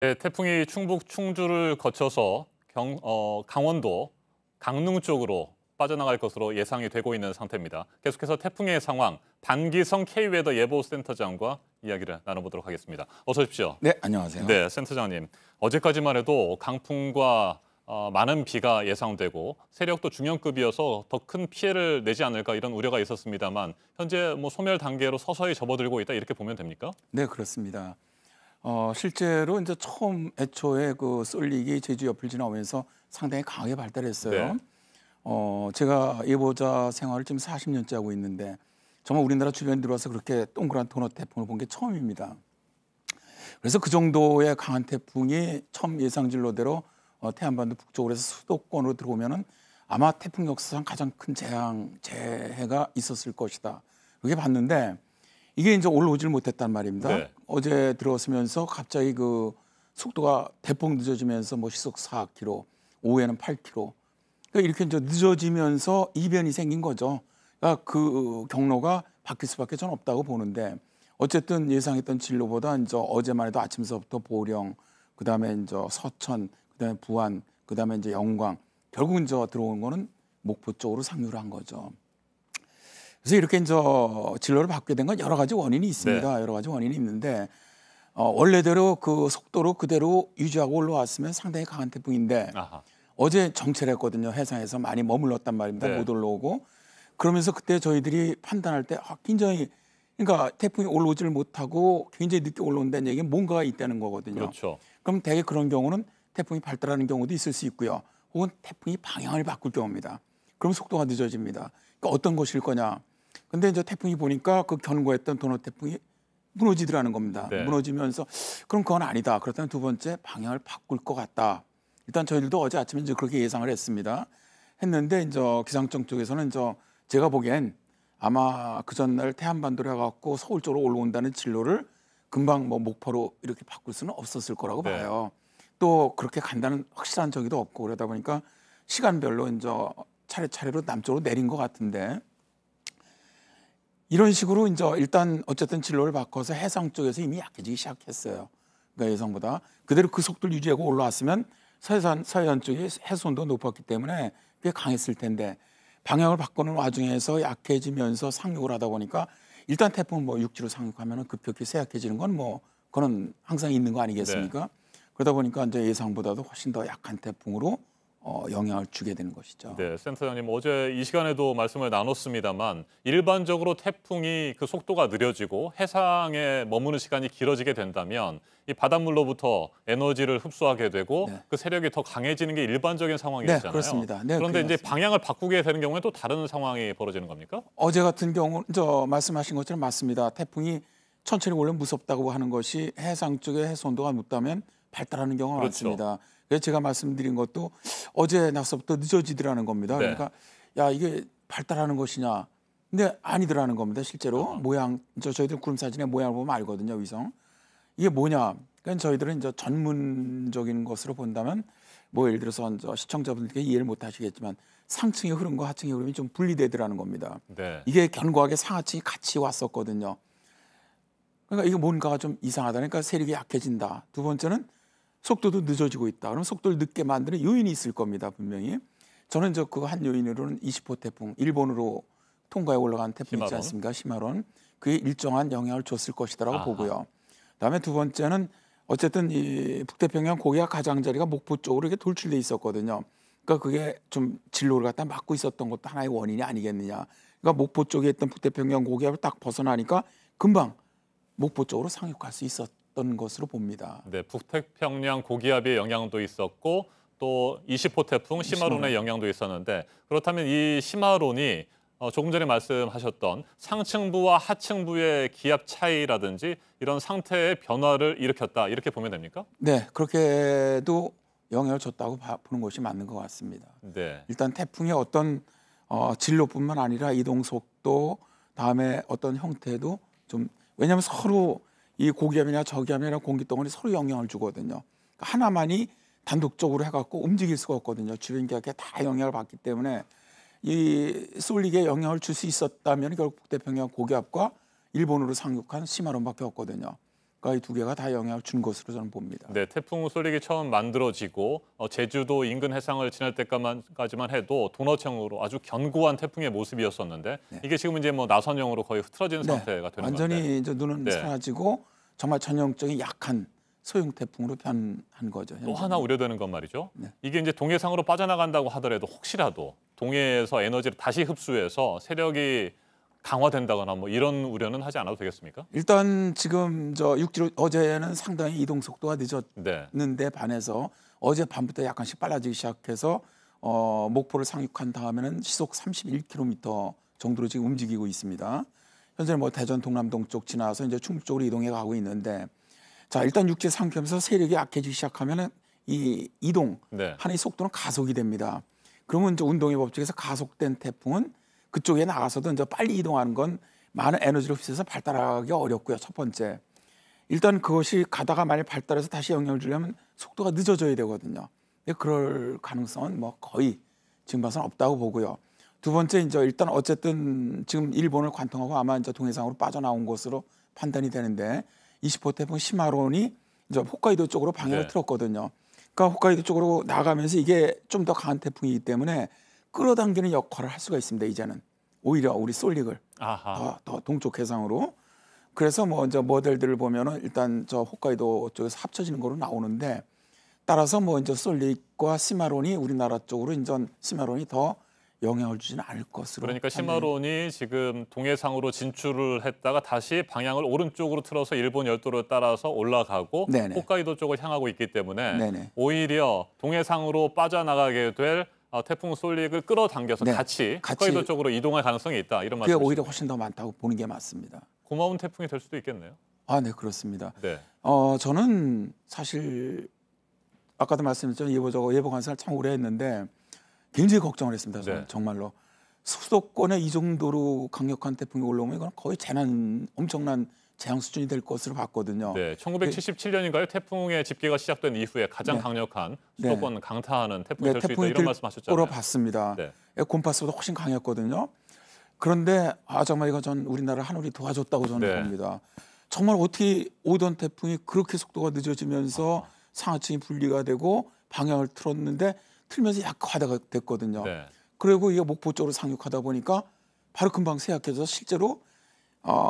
네, 태풍이 충북 충주를 거쳐서 강원도 강릉 쪽으로 빠져나갈 것으로 예상이 되고 있는 상태입니다. 계속해서 태풍의 상황, 반기성 K웨더 예보센터장과 이야기를 나눠보도록 하겠습니다. 어서 오십시오. 네, 안녕하세요. 네, 센터장님. 어제까지만 해도 강풍과 많은 비가 예상되고 세력도 중형급이어서 더 큰 피해를 내지 않을까 이런 우려가 있었습니다만 현재 소멸 단계로 서서히 접어들고 있다 이렇게 보면 됩니까? 네, 그렇습니다. 실제로 이제 처음 애초에 그 쏠릭이 제주 옆을 지나오면서 상당히 강하게 발달했어요. 네. 제가 예보자 생활을 지금 40년째 하고 있는데 정말 우리나라 주변에 들어와서 그렇게 동그란 도넛 태풍을 본 게 처음입니다. 그래서 그 정도의 강한 태풍이 처음 예상진로대로 태안반도 북쪽으로 해서 수도권으로 들어오면은 아마 태풍 역사상 가장 큰 재해가 있었을 것이다. 그렇게 봤는데 이게 이제 올라오질 못했단 말입니다. 네. 어제 들어서면서 갑자기 그 속도가 대폭 늦어지면서 시속 4km, 오후에는 8km. 그러니까 이렇게 이제 늦어지면서 이변이 생긴 거죠. 그러니까 그 경로가 바뀔 수밖에 전 없다고 보는데 어쨌든 예상했던 진로보다 이제 어제만 해도 아침서부터 보령, 그다음에 이제 서천, 그다음에 부안, 그다음에 이제 영광, 결국 이제 들어온 거는 목포 쪽으로 상륙을 한 거죠. 그래서 이렇게 이제 진로를 바뀌게 된 건 여러 가지 원인이 있습니다. 네. 여러 가지 원인이 있는데 원래대로 그 속도로 그대로 유지하고 올라왔으면 상당히 강한 태풍인데 아하. 어제 정체를 했거든요. 해상에서 많이 머물렀단 말입니다. 네. 못 올라오고. 그러면서 그때 저희들이 판단할 때 굉장히 그러니까 태풍이 올라오지를 못하고 굉장히 늦게 올라온다는 얘기는 뭔가가 있다는 거거든요. 그렇죠. 그럼 대개 그런 경우는 태풍이 발달하는 경우도 있을 수 있고요. 혹은 태풍이 방향을 바꿀 경우입니다. 그럼 속도가 늦어집니다. 그러니까 어떤 것일 거냐. 근데 이제 태풍이 보니까 그 견고했던 도넛 태풍이 무너지더라는 겁니다. 네. 무너지면서 그럼 그건 아니다. 그렇다면 두 번째 방향을 바꿀 것 같다. 일단 저희들도 어제 아침에 이제 그렇게 예상을 했습니다. 했는데 이제 기상청 쪽에서는 이제 제가 보기엔 아마 그 전날 태안반도로 해갖고 서울 쪽으로 올라온다는 진로를 금방 목포로 이렇게 바꿀 수는 없었을 거라고 네. 봐요. 또 그렇게 간다는 확실한 적이도 없고 그러다 보니까 시간별로 이제 차례차례로 남쪽으로 내린 것 같은데 이런 식으로 이제 일단 어쨌든 진로를 바꿔서 해상 쪽에서 이미 약해지기 시작했어요. 그러니까 예상보다 그대로 그 속도를 유지하고 올라왔으면 서해안 쪽이 해수온도가 높았기 때문에 꽤 강했을 텐데 방향을 바꾸는 와중에서 약해지면서 상륙을 하다 보니까 일단 태풍 육지로 상륙하면 급격히 쇠약해지는 건 그건 항상 있는 거 아니겠습니까? 네. 그러다 보니까 이제 예상보다도 훨씬 더 약한 태풍으로 영향을 주게 되는 것이죠. 네, 센터장님 어제 이 시간에도 말씀을 나눴습니다만 일반적으로 태풍이 그 속도가 느려지고 해상에 머무는 시간이 길어지게 된다면 이 바닷물로부터 에너지를 흡수하게 되고 네. 그 세력이 더 강해지는 게 일반적인 네, 상황이었잖아요. 그렇습니다. 네, 그런데 그게 이제 방향을 바꾸게 되는 경우에 또 다른 상황이 벌어지는 겁니까? 어제 같은 경우는 말씀하신 것처럼 맞습니다. 태풍이 천천히 원래 무섭다고 하는 것이 해상 쪽에 해수온도가 높다면 발달하는 경우가 그렇죠. 많습니다. 그래서 제가 말씀드린 것도 어제 낮서부터 늦어지더라는 겁니다. 네. 그러니까 야 이게 발달하는 것이냐? 근데 아니더라는 겁니다. 실제로 아하. 모양 저희들 구름 사진의 모양을 보면 알거든요. 위성 이게 뭐냐? 그러니까 저희들은 이제 전문적인 것으로 본다면 예를 들어서 시청자분들께 이해를 못 하시겠지만 상층의 흐름과 하층의 흐름이 좀 분리되더라는 겁니다. 네. 이게 견고하게 상하층이 같이 왔었거든요. 그러니까 이게 뭔가가 좀 이상하다. 그러니까 세력이 약해진다. 두 번째는 속도도 늦어지고 있다. 그럼 속도를 늦게 만드는 요인이 있을 겁니다. 분명히. 저는 그 한 요인으로는 20호 태풍, 일본으로 통과해 올라간 태풍 있지 시마론. 않습니까? 시마론. 그게 일정한 영향을 줬을 것이라고 아하. 보고요. 그다음에 두 번째는 어쨌든 이 북태평양 고기압 가장자리가 목포 쪽으로 이렇게 돌출돼 있었거든요. 그러니까 그게 좀 진로를 갖다 막고 있었던 것도 하나의 원인이 아니겠느냐. 그러니까 목포 쪽에 있던 북태평양 고기압을 딱 벗어나니까 금방 목포 쪽으로 상륙할 수 있었던 것으로 봅니다. 네, 북태평양 고기압의 영향도 있었고 또 20호 태풍 시마론의 영향도 있었는데 그렇다면 이 시마론이 조금 전에 말씀하셨던 상층부와 하층부의 기압 차이라든지 이런 상태의 변화를 일으켰다 이렇게 보면 됩니까? 네, 그렇게도 영향을 줬다고 보는 것이 맞는 것 같습니다. 네. 일단 태풍의 어떤 진로뿐만 아니라 이동 속도, 다음에 어떤 형태도 좀 왜냐하면 서로 이 고기압이나 저기압이나 공기덩어리 서로 영향을 주거든요. 그러니까 하나만이 단독적으로 해갖고 움직일 수가 없거든요. 주변 기압에 다 영향을 받기 때문에 이 쏠릭에 영향을 줄 수 있었다면 결국 북태평양 고기압과 일본으로 상륙한 시마론밖에 없거든요. 이 두 개가 다 영향을 준 것으로 저는 봅니다. 네, 태풍 쏠릭이 처음 만들어지고 제주도 인근 해상을 지날 때까지만 해도 도너층으로 아주 견고한 태풍의 모습이었었는데 네. 이게 지금 이제 뭐 나선형으로 거의 흐트러진 상태가 되는 완전히 건데. 이제 눈은 사라지고 정말 전형적인 약한 소형 태풍으로 변한 거죠. 또 하나 우려되는 건 말이죠. 네. 이게 이제 동해상으로 빠져나간다고 하더라도 혹시라도 동해에서 에너지를 다시 흡수해서 세력이 강화된다거나 뭐 이런 우려는 하지 않아도 되겠습니까? 일단 지금 육지로 어제는 상당히 이동 속도가 네. 늦었는데 반해서 어제 밤부터 약간씩 빨라지기 시작해서 목포를 상륙한 다음에는 시속 31km 정도로 지금 움직이고 있습니다. 현재 뭐 대전 동남동 쪽 지나서 이제 충북 쪽으로 이동해 가고 있는데, 자 일단 육지 상륙하면서 세력이 약해지기 시작하면은 이 이동 네. 하는 이 속도는 가속이 됩니다. 그러면 이제 운동의 법칙에서 가속된 태풍은 그쪽에 나가서도 이제 빨리 이동하는 건 많은 에너지를 흡수해서 발달하기 어렵고요. 첫 번째, 일단 그것이 가다가 만약 발달해서 다시 영향을 주려면 속도가 늦어져야 되거든요. 그럴 가능성은 뭐 거의 지금 봐서는 없다고 보고요. 두 번째, 이제 일단 어쨌든 지금 일본을 관통하고 아마 이제 동해상으로 빠져나온 것으로 판단이 되는데 20호 태풍 시마론이 이제 홋카이도 쪽으로 방향을 틀었거든요. 그러니까 홋카이도 쪽으로 나가면서 이게 좀 더 강한 태풍이기 때문에 끌어당기는 역할을 할 수가 있습니다. 이제는 오히려 우리 쏠릭을 더 동쪽 해상으로. 그래서 뭐 이제 모델들을 보면은 일단 저 홋카이도 쪽에서 합쳐지는 거로 나오는데, 따라서 뭐 이제 쏠릭과 시마론이 우리나라 쪽으로 이제 시마론이 더 영향을 주지는 않을 것으로. 그러니까 시마론이 지금 동해상으로 진출을 했다가 다시 방향을 오른쪽으로 틀어서 일본 열도를 따라서 올라가고 네네. 홋카이도 쪽을 향하고 있기 때문에 네네. 오히려 동해상으로 빠져나가게 될 태풍 쏠릭을 끌어당겨서 네. 같이 홋카이도 쪽으로 이동할 가능성이 있다. 이런 그게 말씀이시죠? 오히려 훨씬 더 많다고 보는 게 맞습니다. 고마운 태풍이 될 수도 있겠네요. 네, 그렇습니다. 네. 저는 사실 아까도 말씀드렸죠. 예보 관찰을 참 오래 했는데 굉장히 걱정을 했습니다. 저는. 네. 정말로 수도권에 이 정도로 강력한 태풍이 올라오면 이건 거의 엄청난 재앙 수준이 될 것으로 봤거든요. 네, 1977년인가요? 태풍의 집계가 시작된 이후에 가장 네. 강력한 수도권 강타하는 태풍이 될 수 있다 태풍이 이런 말씀하셨잖아요. 봤습니다. 네. 곰파스보다 훨씬 강했거든요. 그런데 정말 이거 전 우리나라 하늘이 도와줬다고 저는 네. 봅니다. 정말 어떻게 오던 태풍이 그렇게 속도가 늦어지면서 상하층이 분리가 되고 방향을 틀었는데 틀면서 약화가 됐거든요. 네. 그리고 이게 목포 쪽으로 상륙하다 보니까 바로 금방 쇠약해져서 실제로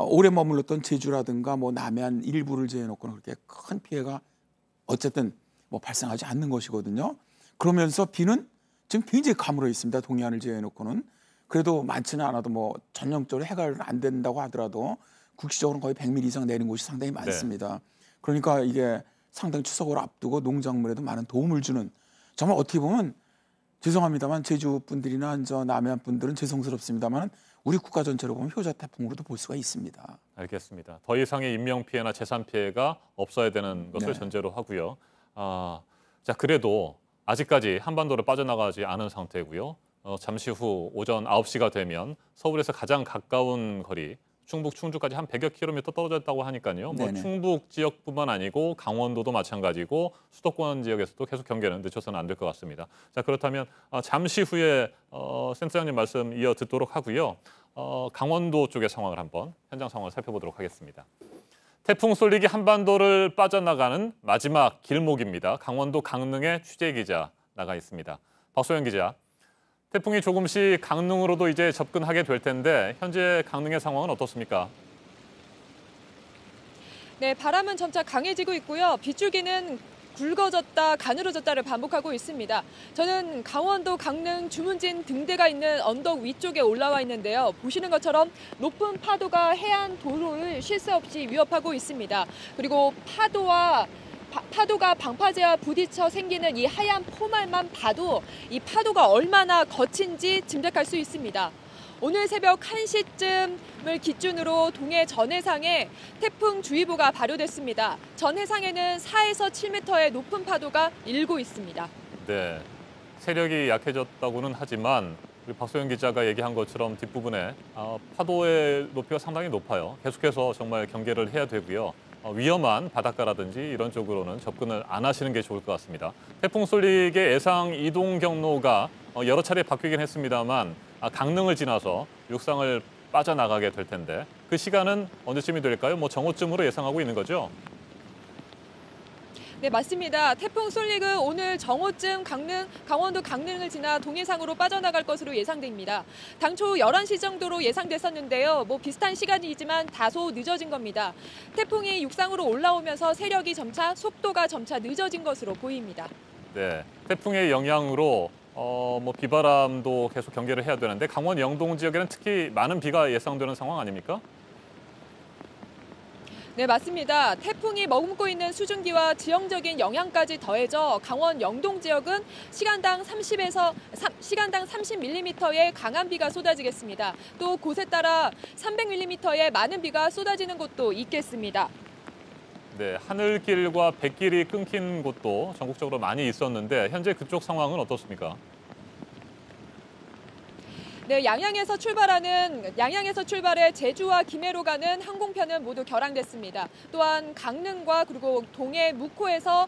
오래 머물렀던 제주라든가 뭐 남해안 일부를 제외놓고는 그렇게 큰 피해가 어쨌든 뭐 발생하지 않는 것이거든요. 그러면서 비는 지금 굉장히 가물어 있습니다. 동해안을 제외놓고는. 그래도 많지는 않아도 뭐 전형적으로 해결 안 된다고 하더라도 국시적으로는 거의 100mm 이상 내리는 곳이 상당히 많습니다. 그러니까 이게 상당히 추석을 앞두고 농작물에도 많은 도움을 주는, 정말 어떻게 보면 죄송합니다만 제주 분들이나 남해안 분들은 죄송스럽습니다만 우리 국가 전체로 보면 효자 태풍으로도 볼 수가 있습니다. 알겠습니다. 더 이상의 인명 피해나 재산 피해가 없어야 되는 것을 네. 전제로 하고요. 자, 그래도 아직까지 한반도를 빠져나가지 않은 상태고요. 잠시 후 오전 9시가 되면 서울에서 가장 가까운 거리 충북 충주까지 한 100여 킬로미터 떨어졌다고 하니까요. 뭐 네네. 충북 지역뿐만 아니고 강원도도 마찬가지고 수도권 지역에서도 계속 경계는 늦춰서는 안 될 것 같습니다. 자, 그렇다면 잠시 후에 센터장님 말씀 이어 듣도록 하고요. 강원도 쪽의 상황을 한번 현장 상황을 살펴보도록 하겠습니다. 태풍 쏠릭이 한반도를 빠져나가는 마지막 길목입니다. 강원도 강릉에 취재 기자 나가 있습니다. 박소영 기자. 태풍이 조금씩 강릉으로도 이제 접근하게 될 텐데 현재 강릉의 상황은 어떻습니까? 네, 바람은 점차 강해지고 있고요. 빗줄기는 굵어졌다 가늘어졌다를 반복하고 있습니다. 저는 강원도 강릉 주문진 등대가 있는 언덕 위쪽에 올라와 있는데요. 보시는 것처럼 높은 파도가 해안 도로를 쉴 새 없이 위협하고 있습니다. 그리고 파도가 방파제와 부딪혀 생기는 이 하얀 포말만 봐도 이 파도가 얼마나 거친지 짐작할 수 있습니다. 오늘 새벽 1시쯤을 기준으로 동해 전해상에 태풍주의보가 발효됐습니다. 전해상에는 4에서 7m의 높은 파도가 일고 있습니다. 네, 세력이 약해졌다고는 하지만 우리 박소영 기자가 얘기한 것처럼 뒷부분에 파도의 높이가 상당히 높아요. 계속해서 정말 경계를 해야 되고요. 위험한 바닷가라든지 이런 쪽으로는 접근을 안 하시는 게 좋을 것 같습니다. 태풍 쏠릭의 예상 이동 경로가 여러 차례 바뀌긴 했습니다만 강릉을 지나서 육상을 빠져나가게 될 텐데 그 시간은 언제쯤이 될까요? 뭐 정오쯤으로 예상하고 있는 거죠? 네, 맞습니다. 태풍 솔릭은 오늘 정오쯤 강원도 강릉을 지나 동해상으로 빠져나갈 것으로 예상됩니다. 당초 11시 정도로 예상됐었는데요. 비슷한 시간이지만 다소 늦어진 겁니다. 태풍이 육상으로 올라오면서 세력이 점차 속도가 점차 늦어진 것으로 보입니다. 네, 태풍의 영향으로 비바람도 계속 경계를 해야 되는데 강원 영동 지역에는 특히 많은 비가 예상되는 상황 아닙니까? 네, 맞습니다. 태풍이 머금고 있는 수증기와 지형적인 영향까지 더해져 강원 영동 지역은 시간당 30mm의 강한 비가 쏟아지겠습니다. 또 곳에 따라 300mm의 많은 비가 쏟아지는 곳도 있겠습니다. 네, 하늘길과 뱃길이 끊긴 곳도 전국적으로 많이 있었는데 현재 그쪽 상황은 어떻습니까? 네, 양양에서 출발해 제주와 김해로 가는 항공편은 모두 결항됐습니다. 또한 강릉과 그리고 동해 묵호에서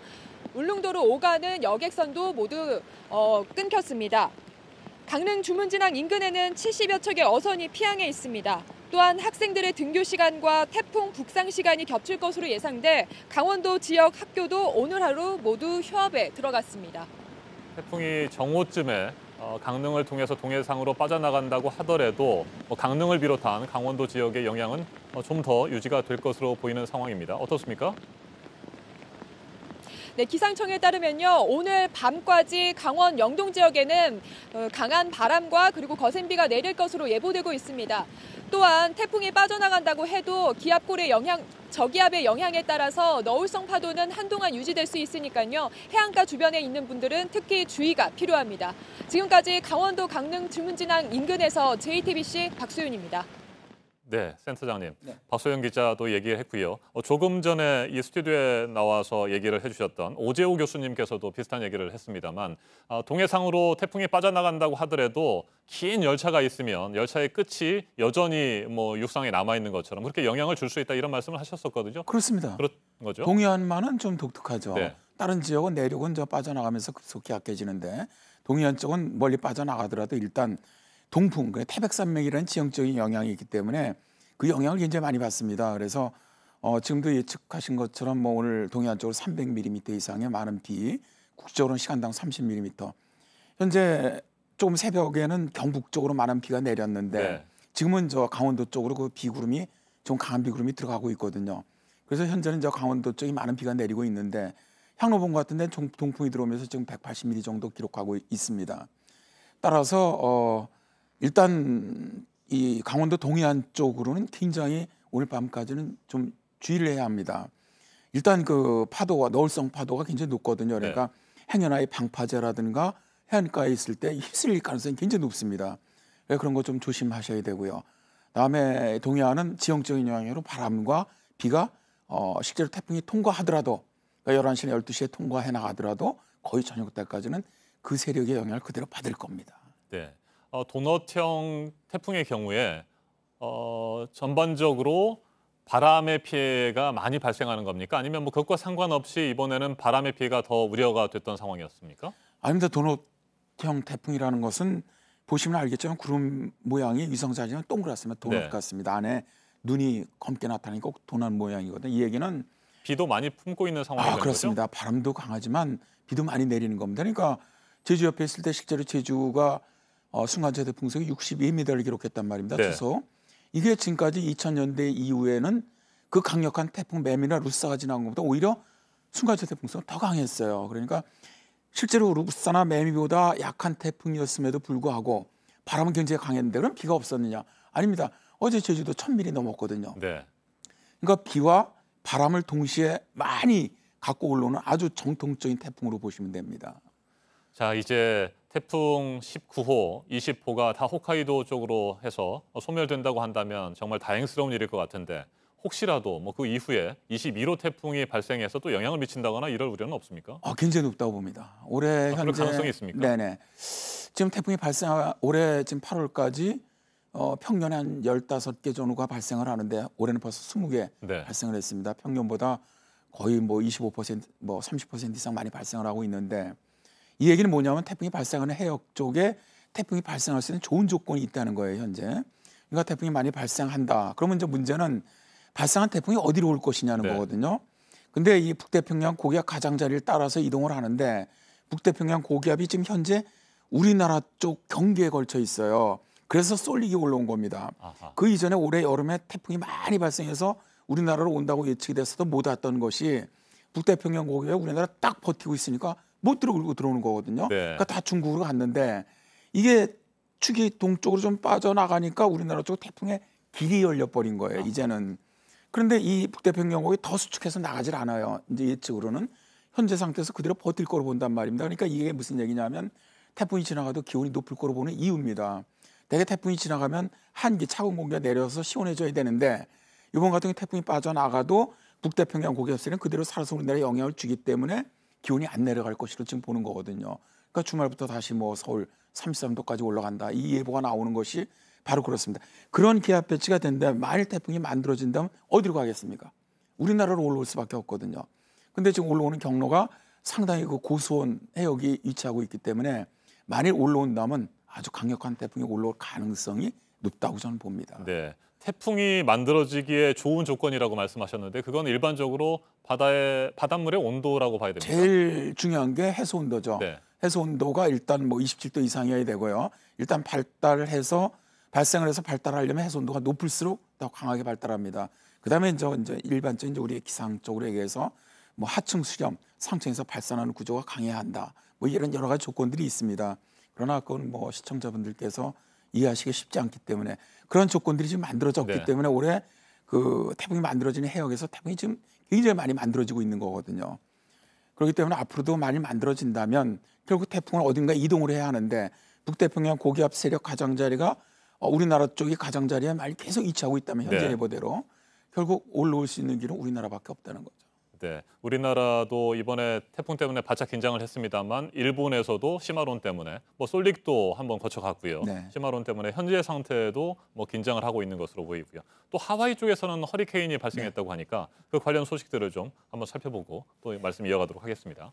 울릉도로 오가는 여객선도 모두 끊겼습니다. 강릉 주문진항 인근에는 70여 척의 어선이 피항해 있습니다. 또한 학생들의 등교 시간과 태풍 북상 시간이 겹칠 것으로 예상돼 강원도 지역 학교도 오늘 하루 모두 휴업에 들어갔습니다. 태풍이 정오쯤에 강릉을 통해서 동해상으로 빠져나간다고 하더라도 강릉을 비롯한 강원도 지역의 영향은 좀 더 유지가 될 것으로 보이는 상황입니다. 어떻습니까? 네, 기상청에 따르면요. 오늘 밤까지 강원 영동 지역에는 강한 바람과 그리고 거센 비가 내릴 것으로 예보되고 있습니다. 또한 태풍이 빠져나간다고 해도 저기압의 영향에 따라서 너울성 파도는 한동안 유지될 수 있으니까요. 해안가 주변에 있는 분들은 특히 주의가 필요합니다. 지금까지 강원도 강릉 주문진항 인근에서 JTBC 박소윤입니다. 네, 센터장님. 네. 박소영 기자도 얘기를 했고요. 조금 전에 이 스튜디오에 나와서 얘기를 해주셨던 오재호 교수님께서도 비슷한 얘기를 했습니다만 동해상으로 태풍이 빠져나간다고 하더라도 긴 열차가 있으면 열차의 끝이 여전히 육상에 남아있는 것처럼 그렇게 영향을 줄 수 있다 이런 말씀을 하셨었거든요. 그렇습니다. 그런 거죠? 동해안만은 좀 독특하죠. 네. 다른 지역은 내륙은 빠져나가면서 급속히 약해지는데 동해안 쪽은 멀리 빠져나가더라도 일단 동풍, 태백산맥이라는 지형적인 영향이 있기 때문에 그 영향을 굉장히 많이 받습니다. 그래서 지금도 예측하신 것처럼 오늘 동해안 쪽으로 300mm 이상의 많은 비, 국지적으로는 시간당 30mm. 현재 조금 새벽에는 경북 쪽으로 많은 비가 내렸는데 네. 지금은 강원도 쪽으로 그 비구름이 좀 강한 비구름이 들어가고 있거든요. 그래서 현재는 강원도 쪽이 많은 비가 내리고 있는데 향로봉 같은 데 동풍이 들어오면서 지금 180mm 정도 기록하고 있습니다. 따라서 일단 이 강원도 동해안 쪽으로는 굉장히 오늘 밤까지는 좀 주의를 해야 합니다. 일단 그 파도가 너울성 파도가 굉장히 높거든요. 그러니까 행여나의 방파제라든가 해안가에 있을 때 휩쓸릴 가능성이 굉장히 높습니다. 그런 거 좀 조심하셔야 되고요. 다음에 동해안은 지형적인 영향으로 바람과 비가 실제로 태풍이 통과하더라도 그러니까 11시나 12시에 통과해 나가더라도 거의 저녁 때까지는 그 세력의 영향을 그대로 받을 겁니다. 네. 도넛형 태풍의 경우에 전반적으로 바람의 피해가 많이 발생하는 겁니까? 아니면 그것과 상관없이 이번에는 바람의 피해가 더 우려가 됐던 상황이었습니까? 아닙니다. 도넛형 태풍이라는 것은 보시면 알겠지만 구름 모양이 위성사진은 동그랗습니다. 도넛 같습니다. 안에 눈이 검게 나타나니까 꼭 도넛 모양이거든요. 이 얘기는 비도 많이 품고 있는 상황이 되는 그렇습니다. 거죠? 바람도 강하지만 비도 많이 내리는 겁니다. 그러니까 제주 옆에 있을 때 실제로 제주가 순간 최대 풍속이 62m를 기록했단 말입니다. 주소. 이게 지금까지 2000년대 이후에는 그 강력한 태풍 매미나 루사가 지나간 것보다 오히려 순간 최대 풍속은 더 강했어요. 그러니까 실제로 루사나 매미보다 약한 태풍이었음에도 불구하고 바람은 굉장히 강했는데 그럼 비가 없었느냐? 아닙니다. 어제 제주도 1000mm 넘었거든요. 네. 그러니까 비와 바람을 동시에 많이 갖고 올라오는 아주 정통적인 태풍으로 보시면 됩니다. 자, 이제 태풍 19호, 20호가 다 홋카이도 쪽으로 해서 소멸된다고 한다면 정말 다행스러운 일일 것 같은데 혹시라도 그 이후에 21호 태풍이 발생해서 또 영향을 미친다거나 이럴 우려는 없습니까? 굉장히 높다고 봅니다. 올해 그럴 현재 가능성이 있습니까? 네네. 지금 태풍이 올해 지금 8월까지 평년에 한 15개 정도가 발생을 하는데 올해는 벌써 20개 발생을 했습니다. 평년보다 거의 25%, 30% 이상 많이 발생을 하고 있는데 이 얘기는 뭐냐면 태풍이 발생하는 해역 쪽에 태풍이 발생할 수 있는 좋은 조건이 있다는 거예요, 현재. 그러니까 태풍이 많이 발생한다. 그러면 이제 문제는 발생한 태풍이 어디로 올 것이냐는 거거든요. 근데 이 북태평양 고기압 가장자리를 따라서 이동을 하는데 북태평양 고기압이 지금 현재 우리나라 쪽 경계에 걸쳐 있어요. 그래서 쏠리기 올라온 겁니다. 아하. 그 이전에 올해 여름에 태풍이 많이 발생해서 우리나라로 온다고 예측이 됐어도 못 왔던 것이 북태평양 고기압이 우리나라 딱 버티고 있으니까 못 들어오고 들어오는 거거든요. 네. 그러니까 다 중국으로 갔는데 이게 축이 동쪽으로 좀 빠져나가니까 우리나라 쪽 태풍의 길이 열려버린 거예요. 이제는. 그런데 이 북태평양 고기 더 수축해서 나가질 않아요. 이제 예측으로는 현재 상태에서 그대로 버틸 거로 본단 말입니다. 그러니까 이게 무슨 얘기냐면 태풍이 지나가도 기온이 높을 거로 보는 이유입니다. 대개 태풍이 지나가면 한기 차가운 공기가 내려서 시원해져야 되는데 이번 같은 경우 태풍이 빠져나가도 북태평양 고기압세는 그대로 살아서 우리나라에 영향을 주기 때문에 기온이 안 내려갈 것으로 지금 보는 거거든요. 그러니까 주말부터 다시 뭐 서울 33도까지 올라간다. 이 예보가 나오는 것이 바로 그렇습니다. 그런 기압 배치가 된다면 만일 태풍이 만들어진다면 어디로 가겠습니까? 우리나라로 올라올 수밖에 없거든요. 근데 지금 올라오는 경로가 상당히 그 고수온 해역이 위치하고 있기 때문에 만일 올라온다면 아주 강력한 태풍이 올라올 가능성이 높다고 저는 봅니다. 네. 태풍이 만들어지기에 좋은 조건이라고 말씀하셨는데 그건 일반적으로 바닷물의 온도라고 봐야 됩니다. 제일 중요한 게 해수 온도죠. 네. 해수 온도가 일단 뭐 27도 이상이어야 되고요. 일단 발생을 해서 발달하려면 해수 온도가 높을수록 더 강하게 발달합니다. 그다음에 이제 일반적인 우리의 기상적으로 얘기해서 뭐 하층 수렴, 상층에서 발산하는 구조가 강해야 한다. 뭐 이런 여러 가지 조건들이 있습니다. 그러나 그건 뭐 시청자분들께서 이해하시기 쉽지 않기 때문에 그런 조건들이 지금 만들어졌기 네. 때문에 올해 그 태풍이 만들어지는 해역에서 태풍이 지금 굉장히 많이 만들어지고 있는 거거든요. 그렇기 때문에 앞으로도 많이 만들어진다면 결국 태풍은 어딘가 이동을 해야 하는데 북태평양 고기압 세력 가장자리가 우리나라 쪽이 가장자리에 많이 계속 위치하고 있다면 현재 네. 예보대로 결국 올라올 수 있는 길은 우리나라밖에 없다는 거죠. 네, 우리나라도 이번에 태풍 때문에 바짝 긴장을 했습니다만 일본에서도 시마론 때문에 뭐 솔릭도 한번 거쳐갔고요. 네. 시마론 때문에 현재 상태도 뭐 긴장을 하고 있는 것으로 보이고요. 또 하와이 쪽에서는 허리케인이 발생했다고 하니까 그 관련 소식들을 좀 한번 살펴보고 또 말씀 이어가도록 하겠습니다.